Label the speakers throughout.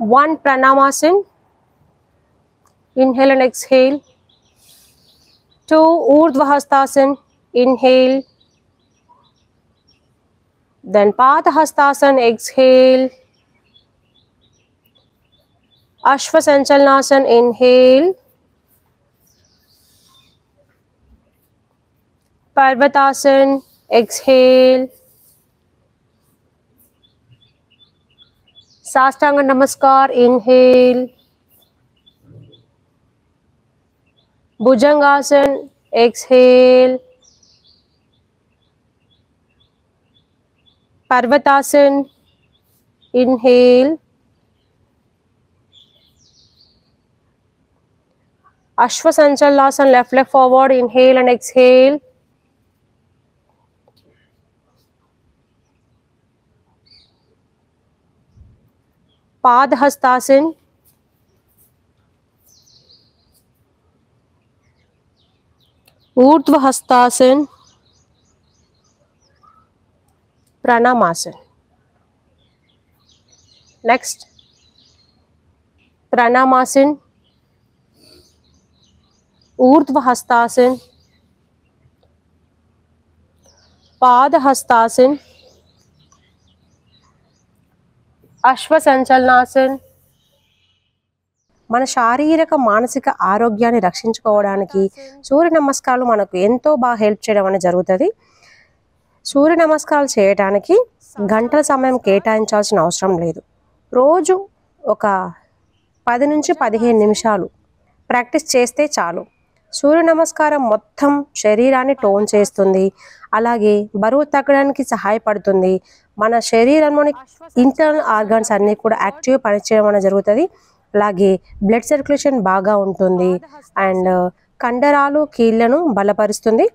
Speaker 1: 1 Pranamasana, inhale and exhale. 2 Urdhva Hastasana, inhale. Then Pada Hastasana, exhale. Ashwa Sanchalnasana, inhale. Parvatasana, exhale. Sastanga Namaskar, inhale. Bhujangasana, exhale. Parvatasana, inhale. Ashwa Sanchalnasana, left leg forward, inhale and exhale. Padhastasana, Urdhva Hastasana, Pranamasana. Next, Pranamasana, Urdhva Hastasana, Padhastasana, Ashwa Sanchalnasana. మన శారీరక మానసిక ఆరోగ్యాన్ని రక్షించుకోవడానికి సూర్య నమస్కారాలు మనకు ఎంతో బాగా help చేయడం అనేది జరుగుతుంది. సూర్య నమస్కారాలు చేయడానికి గంటల సమయం కేటాయించాల్సిన అవసరం లేదు. రోజు ఒక 10 నుంచి 15 నిమిషాలు ప్రాక్టీస్ చేస్తే చాలు. సూర్య నమస్కారం మొత్తం శరీరాన్ని టోన్ చేస్తుంది, అలాగే బరువు తగ్గడానికి సహాయపడుతుంది. మన శరీరంలోని ఇంటర్నల్ ఆర్గాన్స్ అన్నీ కూడా యాక్టివ్ పనిచేయడం అనేది జరుగుతుంది. అలాగే బ్లడ్ సర్క్యులేషన్ బాగా ఉంటుంది అండ్ కండరాలు కీళ్లను బలపరుస్తుంది.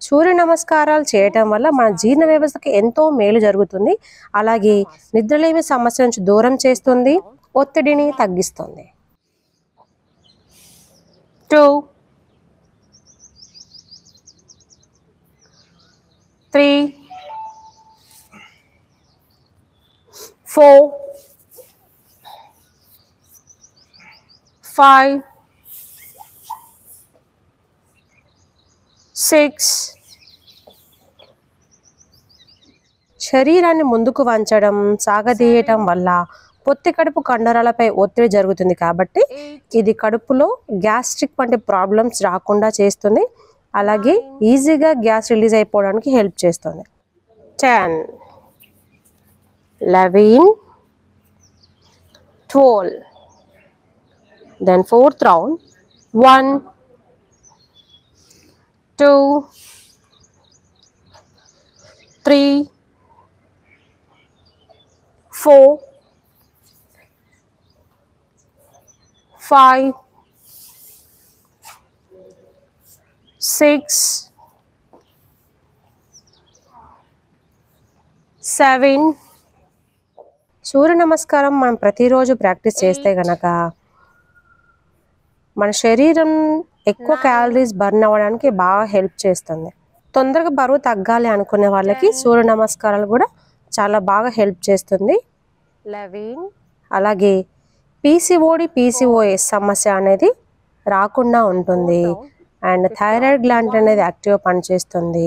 Speaker 1: సూర్య నమస్కారాలు చేయటం వల్ల మన జీర్ణ వ్యవస్థకి ఎంతో మేలు జరుగుతుంది. అలాగే నిద్రలేమి సమస్య నుంచి దూరం చేస్తుంది, ఒత్తిడిని తగ్గిస్తుంది. 2 3 4 5 6 శరీరాన్ని ముందుకు వంచడం, సాగదీయటం వల్ల పొత్తి కడుపు కండరాలపై ఒత్తిడి జరుగుతుంది కాబట్టి ఇది కడుపులో గ్యాస్ట్రిక్ వంటి ప్రాబ్లమ్స్ రాకుండా చేస్తుంది. అలాగే ఈజీగా గ్యాస్ రిలీజ్ అయిపోవడానికి హెల్ప్ చేస్తుంది. 10 11 12 then 4th round 1 2 3 4 5 6 7 సూర్య నమస్కారం మనం ప్రతిరోజు ప్రాక్టీస్ చేస్తే గనక మన శరీరం ఎక్కువ క్యాలరీస్ బర్న్ అవ్వడానికి బాగా హెల్ప్ చేస్తుంది. తొందరగా బరువు తగ్గాలి అనుకునే వాళ్ళకి సూర్య నమస్కారాలు కూడా చాలా బాగా హెల్ప్ చేస్తుంది. 11 అలాగే PCOS సమస్య అనేది రాకుండా ఉంటుంది అండ్ థైరాయిడ్ గ్లాండ్ అనేది యాక్టివ్గా పనిచేస్తుంది.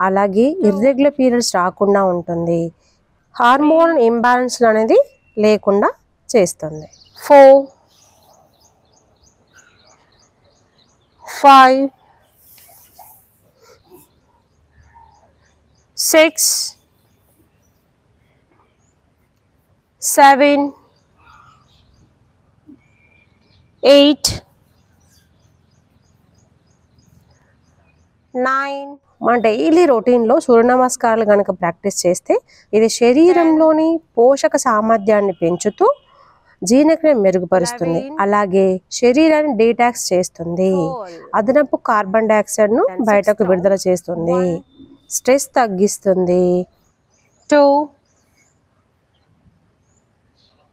Speaker 1: అలాగే ఇర్రెగ్యులర్ పీరియడ్స్ రాకుండా ఉంటుంది. హార్మోన్ ఇంబ్యాలెన్స్ అనేది లేకుండా చేస్తుంది. 4 5 6 7 8 9 మన డైలీ రొటీన్లో సూర్య నమస్కారాలు కనుక ప్రాక్టీస్ చేస్తే ఇది శరీరంలోని పోషక సామర్థ్యాన్ని పెంచుతూ జీర్ణక్రియ మెరుగుపరుస్తుంది. అలాగే శరీరాన్ని డీటాక్స్ చేస్తుంది, అదనపు కార్బన్ డైఆక్సైడ్ను బయటకు విడుదల చేస్తుంది, స్ట్రెస్ తగ్గిస్తుంది. 2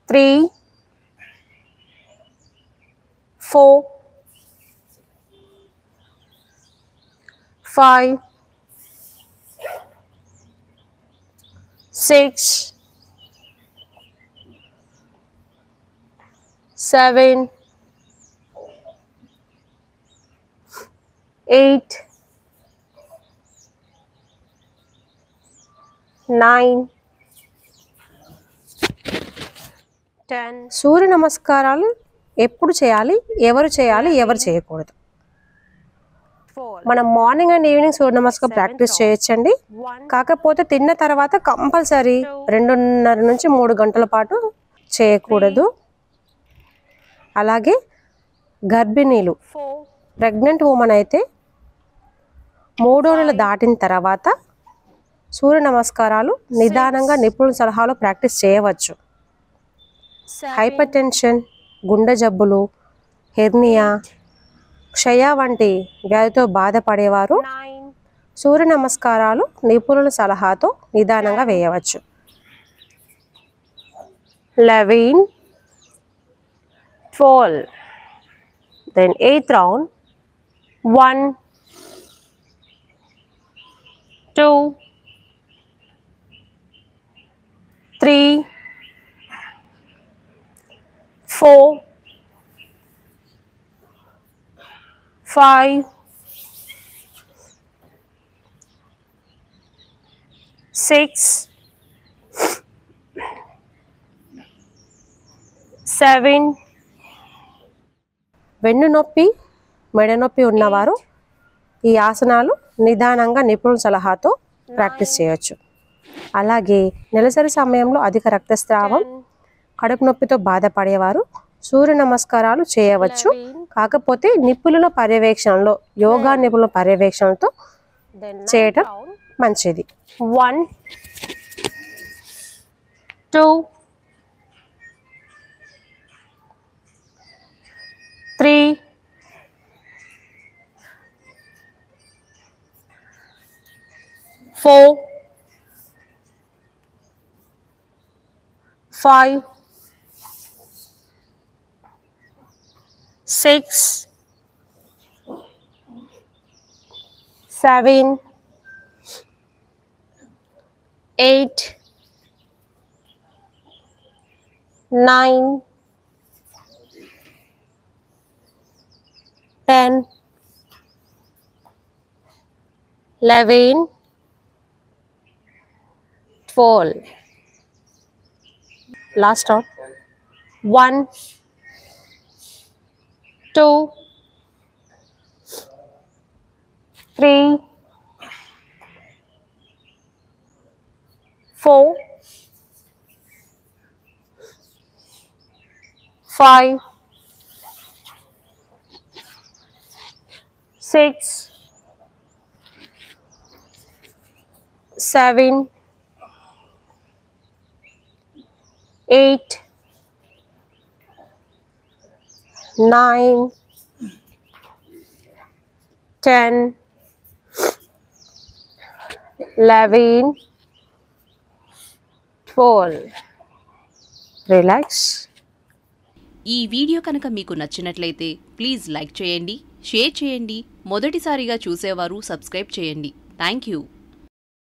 Speaker 1: 3 4 5 6 7 8 9 10 సూర్య నమస్కారాలు ఎప్పుడు చేయాలి, ఎవరు చేయాలి, ఎవరు చేయకూడదు? మనం మార్నింగ్ అండ్ ఈవినింగ్ సూర్య నమస్కారం ప్రాక్టీస్ చేయొచ్చండి. కాకపోతే తిన్న తర్వాత కంపల్సరీ 2.5 నుంచి 3 గంటల పాటు చేయకూడదు. అలాగే గర్భిణీలు, ప్రెగ్నెంట్ ఉమెన్ అయితే 3వ నెల దాటిన తర్వాత సూర్య నమస్కారాలు నిదానంగా నిపుణుల సలహాలో ప్రాక్టీస్ చేయవచ్చు. హైపర్ టెన్షన్, గుండె జబ్బులు, హెర్నియా, క్షయ వంటి వ్యాధితో బాధపడేవారు సూర్య నమస్కారాలు నిపుణుల సలహాతో నిదానంగా వేయవచ్చు. 11 12 then 8th round 1 2 3 4 5 6 7 వెన్ను నొప్పి, మెడ నొప్పి ఉన్నవారు ఈ ఆసనాలు నిదానంగా నిపుణుల సలహాతో ప్రాక్టీస్ చేయొచ్చు. అలాగే నెలసరి సమయంలో అధిక రక్తస్రావం, కడుపు నొప్పితో బాధపడేవారు సూర్య నమస్కారాలు చేయవచ్చు. కాకపోతే నిపుణుల పర్యవేక్షణలో, యోగా నిపుణుల పర్యవేక్షణతో చేయటం మంచిది. 1 2 3 4 5 6 7 8 9 10 11 12 last round 1 2 3 4 5 6 7 8 9 10 11 12 రిలాక్స్.
Speaker 2: ఈ వీడియో కనుక మీకు నచ్చినట్లయితే ప్లీజ్ లైక్ చేయండి, షేర్ చేయండి. మొదటిసారిగా చూసేవారు సబ్స్క్రైబ్ చేయండి. Thank you.